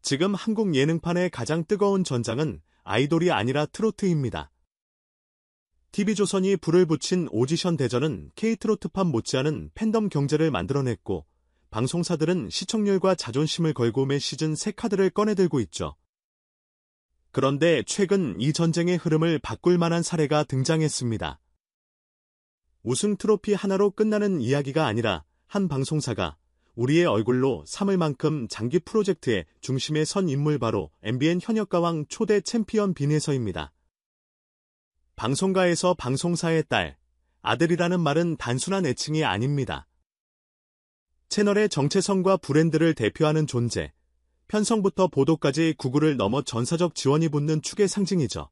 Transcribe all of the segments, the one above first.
지금 한국 예능판의 가장 뜨거운 전장은 아이돌이 아니라 트로트입니다. TV조선이 불을 붙인 오디션 대전은 K트로트판 못지않은 팬덤 경제를 만들어냈고 방송사들은 시청률과 자존심을 걸고 매 시즌 새 카드를 꺼내들고 있죠. 그런데 최근 이 전쟁의 흐름을 바꿀 만한 사례가 등장했습니다. 우승 트로피 하나로 끝나는 이야기가 아니라 한 방송사가 우리의 얼굴로 삼을 만큼 장기 프로젝트의 중심에 선 인물 바로 MBN 현역가왕 초대 챔피언 빈혜서입니다. 방송가에서 방송사의 딸, 아들이라는 말은 단순한 애칭이 아닙니다. 채널의 정체성과 브랜드를 대표하는 존재, 편성부터 보도까지 구글을 넘어 전사적 지원이 붙는 축의 상징이죠.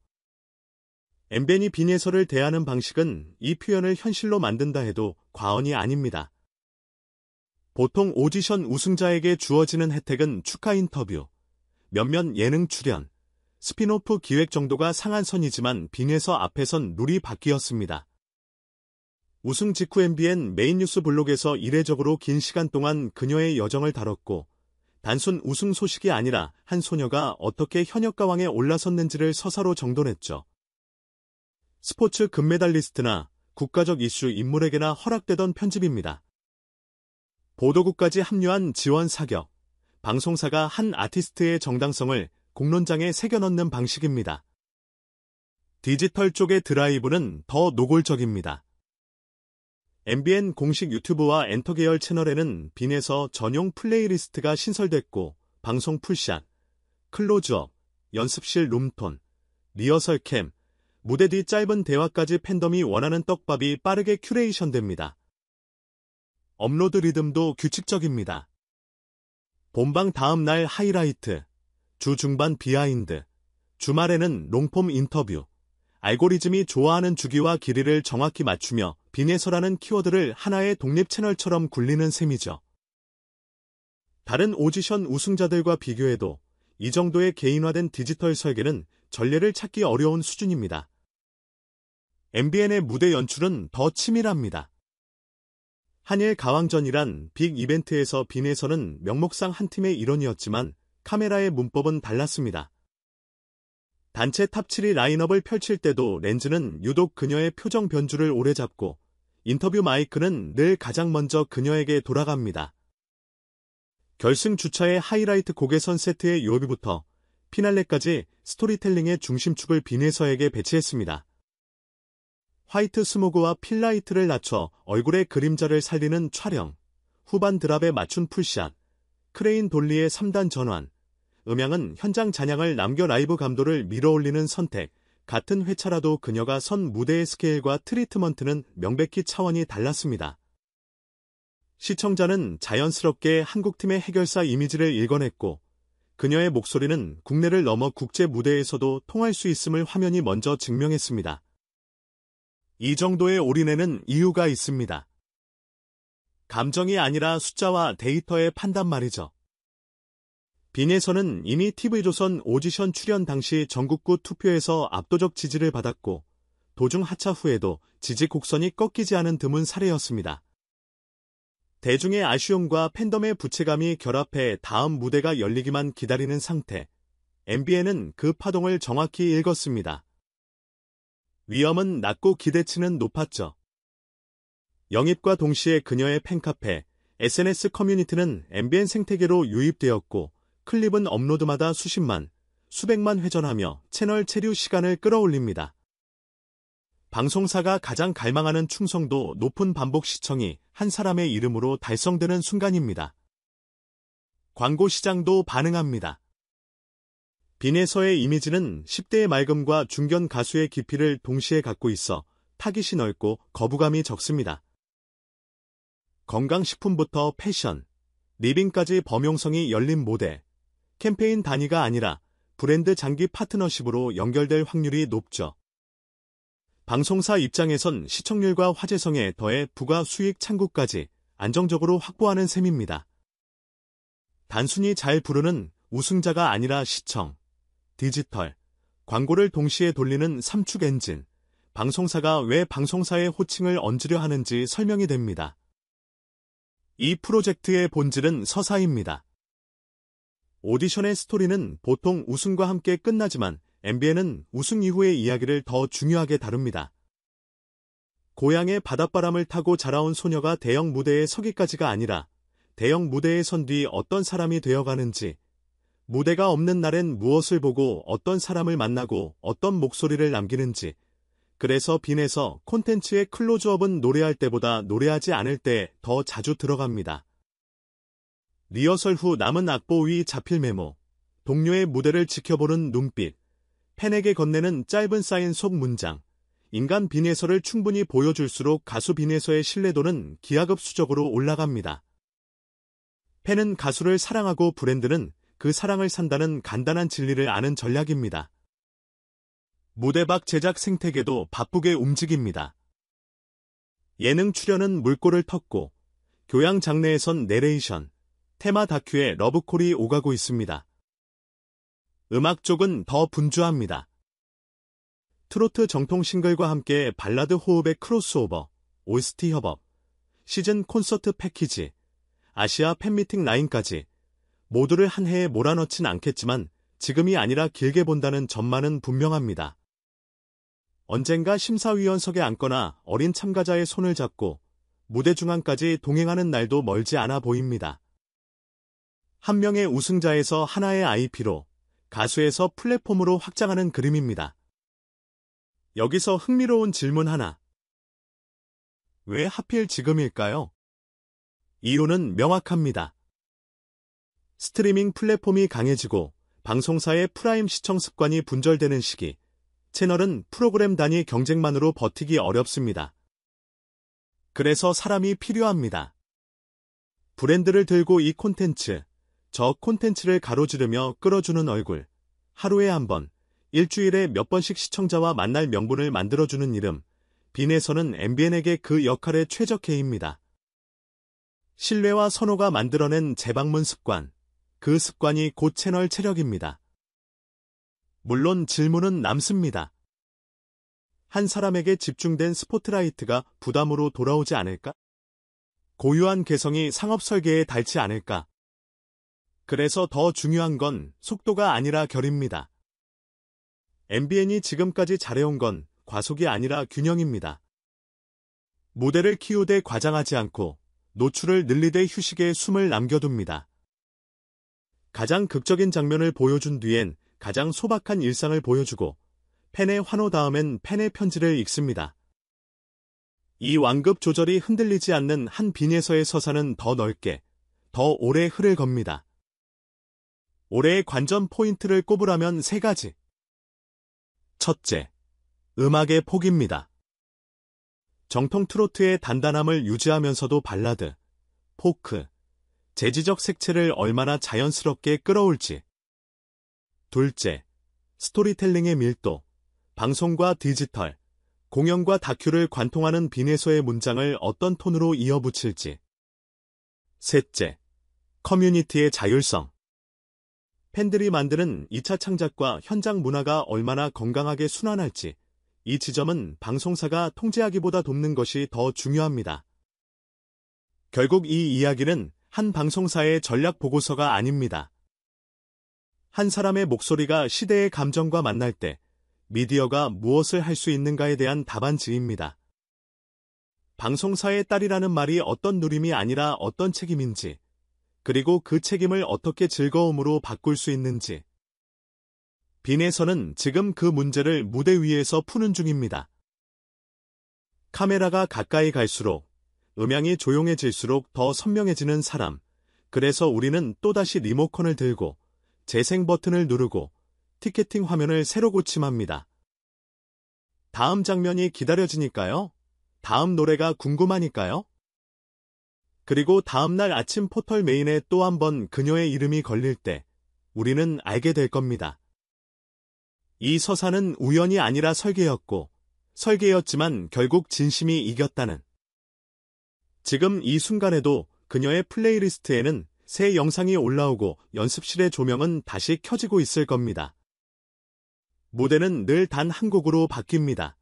MBN이 빈혜서를 대하는 방식은 이 표현을 현실로 만든다 해도 과언이 아닙니다. 보통 오디션 우승자에게 주어지는 혜택은 축하 인터뷰, 몇몇 예능 출연, 스핀오프 기획 정도가 상한선이지만 빈혜서 앞에선 룰이 바뀌었습니다. 우승 직후 MBN 메인 뉴스 블록에서 이례적으로 긴 시간 동안 그녀의 여정을 다뤘고 단순 우승 소식이 아니라 한 소녀가 어떻게 현역가왕에 올라섰는지를 서사로 정돈했죠. 스포츠 금메달리스트나 국가적 이슈 인물에게나 허락되던 편집입니다. 보도국까지 합류한 지원 사격, 방송사가 한 아티스트의 정당성을 공론장에 새겨넣는 방식입니다. 디지털 쪽의 드라이브는 더 노골적입니다. MBN 공식 유튜브와 엔터 계열 채널에는 빈혜서 전용 플레이리스트가 신설됐고 방송 풀샷, 클로즈업, 연습실 룸톤, 리허설 캠, 무대 뒤 짧은 대화까지 팬덤이 원하는 떡밥이 빠르게 큐레이션됩니다. 업로드 리듬도 규칙적입니다. 본방 다음 날 하이라이트, 주 중반 비하인드, 주말에는 롱폼 인터뷰, 알고리즘이 좋아하는 주기와 길이를 정확히 맞추며 빈혜서라는 키워드를 하나의 독립 채널처럼 굴리는 셈이죠. 다른 오디션 우승자들과 비교해도 이 정도의 개인화된 디지털 설계는 전례를 찾기 어려운 수준입니다. MBN의 무대 연출은 더 치밀합니다. 한일 가왕전이란 빅 이벤트에서 빈혜서는 명목상 한 팀의 일원이었지만 카메라의 문법은 달랐습니다. 단체 탑7이 라인업을 펼칠 때도 렌즈는 유독 그녀의 표정 변주를 오래 잡고 인터뷰 마이크는 늘 가장 먼저 그녀에게 돌아갑니다. 결승 주차의 하이라이트 곡의 세트의 요비부터 피날레까지 스토리텔링의 중심축을 빈혜서에게 배치했습니다. 화이트 스모그와 필라이트를 낮춰 얼굴의 그림자를 살리는 촬영, 후반 드랍에 맞춘 풀샷, 크레인 돌리의 3단 전환, 음향은 현장 잔향을 남겨 라이브 감도를 밀어올리는 선택, 같은 회차라도 그녀가 선 무대의 스케일과 트리트먼트는 명백히 차원이 달랐습니다. 시청자는 자연스럽게 한국팀의 해결사 이미지를 읽어냈고 그녀의 목소리는 국내를 넘어 국제 무대에서도 통할 수 있음을 화면이 먼저 증명했습니다. 이 정도의 올인에는 이유가 있습니다. 감정이 아니라 숫자와 데이터의 판단 말이죠. 빈혜서는 이미 TV조선 오디션 출연 당시 전국구 투표에서 압도적 지지를 받았고 도중 하차 후에도 지지 곡선이 꺾이지 않은 드문 사례였습니다. 대중의 아쉬움과 팬덤의 부채감이 결합해 다음 무대가 열리기만 기다리는 상태. MBN은 그 파동을 정확히 읽었습니다. 위험은 낮고 기대치는 높았죠. 영입과 동시에 그녀의 팬카페, SNS 커뮤니티는 MBN 생태계로 유입되었고 클립은 업로드마다 수십만, 수백만 회전하며 채널 체류 시간을 끌어올립니다. 방송사가 가장 갈망하는 충성도 높은 반복 시청이 한 사람의 이름으로 달성되는 순간입니다. 광고 시장도 반응합니다. 빈혜서의 이미지는 10대의 맑음과 중견 가수의 깊이를 동시에 갖고 있어 타깃이 넓고 거부감이 적습니다. 건강식품부터 패션, 리빙까지 범용성이 열린 모델, 캠페인 단위가 아니라 브랜드 장기 파트너십으로 연결될 확률이 높죠. 방송사 입장에선 시청률과 화제성에 더해 부가 수익 창구까지 안정적으로 확보하는 셈입니다. 단순히 잘 부르는 우승자가 아니라 시청, 디지털, 광고를 동시에 돌리는 3축 엔진, 방송사가 왜 방송사의 호칭을 얹으려 하는지 설명이 됩니다. 이 프로젝트의 본질은 서사입니다. 오디션의 스토리는 보통 우승과 함께 끝나지만 MBN은 우승 이후의 이야기를 더 중요하게 다룹니다. 고향의 바닷바람을 타고 자라온 소녀가 대형 무대에 서기까지가 아니라 대형 무대에 선 뒤 어떤 사람이 되어가는지, 무대가 없는 날엔 무엇을 보고 어떤 사람을 만나고 어떤 목소리를 남기는지, 그래서 빈에서 콘텐츠의 클로즈업은 노래할 때보다 노래하지 않을 때 더 자주 들어갑니다. 리허설 후 남은 악보 위 자필 메모, 동료의 무대를 지켜보는 눈빛, 팬에게 건네는 짧은 사인 속 문장, 인간 빈에서를 충분히 보여줄수록 가수 빈에서의 신뢰도는 기하급수적으로 올라갑니다. 팬은 가수를 사랑하고 브랜드는 그 사랑을 산다는 간단한 진리를 아는 전략입니다. 무대 밖 제작 생태계도 바쁘게 움직입니다. 예능 출연은 물꼬를 텄고, 교양 장르에선 내레이션, 테마 다큐에 러브콜이 오가고 있습니다. 음악 쪽은 더 분주합니다. 트로트 정통 싱글과 함께 발라드 호흡의 크로스오버, OST 협업, 시즌 콘서트 패키지, 아시아 팬미팅 라인까지 모두를 한 해에 몰아넣진 않겠지만 지금이 아니라 길게 본다는 전망은 분명합니다. 언젠가 심사위원석에 앉거나 어린 참가자의 손을 잡고 무대 중앙까지 동행하는 날도 멀지 않아 보입니다. 한 명의 우승자에서 하나의 IP로, 가수에서 플랫폼으로 확장하는 그림입니다. 여기서 흥미로운 질문 하나. 왜 하필 지금일까요? 이유는 명확합니다. 스트리밍 플랫폼이 강해지고 방송사의 프라임 시청 습관이 분절되는 시기, 채널은 프로그램 단위 경쟁만으로 버티기 어렵습니다. 그래서 사람이 필요합니다. 브랜드를 들고 이 콘텐츠, 저 콘텐츠를 가로지르며 끌어주는 얼굴, 하루에 한 번, 일주일에 몇 번씩 시청자와 만날 명분을 만들어주는 이름, 빈에서는 MBN에게 그 역할에 최적해입니다. 신뢰와 선호가 만들어낸 재방문 습관, 그 습관이 곧 채널 체력입니다. 물론 질문은 남습니다. 한 사람에게 집중된 스포트라이트가 부담으로 돌아오지 않을까? 고유한 개성이 상업 설계에 닳지 않을까? 그래서 더 중요한 건 속도가 아니라 결입니다. MBN이 지금까지 잘해온 건 과속이 아니라 균형입니다. 무대를 키우되 과장하지 않고 노출을 늘리되 휴식에 숨을 남겨둡니다. 가장 극적인 장면을 보여준 뒤엔 가장 소박한 일상을 보여주고 팬의 환호 다음엔 팬의 편지를 읽습니다. 이 완급 조절이 흔들리지 않는 한 빈에서의 서사는 더 넓게, 더 오래 흐를 겁니다. 올해의 관전 포인트를 꼽으라면 3가지. 첫째, 음악의 폭입니다. 정통 트로트의 단단함을 유지하면서도 발라드, 포크, 재지적 색채를 얼마나 자연스럽게 끌어올지. 둘째, 스토리텔링의 밀도, 방송과 디지털, 공연과 다큐를 관통하는 빈에서의 문장을 어떤 톤으로 이어붙일지. 셋째, 커뮤니티의 자율성. 팬들이 만드는 2차 창작과 현장 문화가 얼마나 건강하게 순환할지, 이 지점은 방송사가 통제하기보다 돕는 것이 더 중요합니다. 결국 이 이야기는 한 방송사의 전략 보고서가 아닙니다. 한 사람의 목소리가 시대의 감정과 만날 때 미디어가 무엇을 할 수 있는가에 대한 답안지입니다. 방송사의 딸이라는 말이 어떤 누림이 아니라 어떤 책임인지, 그리고 그 책임을 어떻게 즐거움으로 바꿀 수 있는지. 빈에서는 지금 그 문제를 무대 위에서 푸는 중입니다. 카메라가 가까이 갈수록, 음향이 조용해질수록 더 선명해지는 사람. 그래서 우리는 또다시 리모컨을 들고 재생 버튼을 누르고 티켓팅 화면을 새로 고침합니다. 다음 장면이 기다려지니까요. 다음 노래가 궁금하니까요. 그리고 다음날 아침 포털 메인에 또 한 번 그녀의 이름이 걸릴 때 우리는 알게 될 겁니다. 이 서사는 우연이 아니라 설계였고, 설계였지만 결국 진심이 이겼다는. 지금 이 순간에도 그녀의 플레이리스트에는 새 영상이 올라오고 연습실의 조명은 다시 켜지고 있을 겁니다. 무대는 늘 단 한 곡으로 바뀝니다.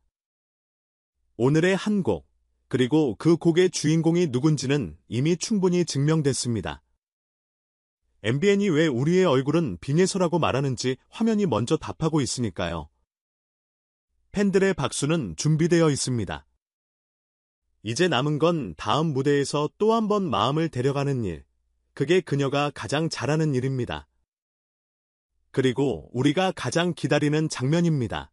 오늘의 한 곡, 그리고 그 곡의 주인공이 누군지는 이미 충분히 증명됐습니다. MBN이 왜 우리의 얼굴은 빙의소라고 말하는지 화면이 먼저 답하고 있으니까요. 팬들의 박수는 준비되어 있습니다. 이제 남은 건 다음 무대에서 또 한 번 마음을 데려가는 일. 그게 그녀가 가장 잘하는 일입니다. 그리고 우리가 가장 기다리는 장면입니다.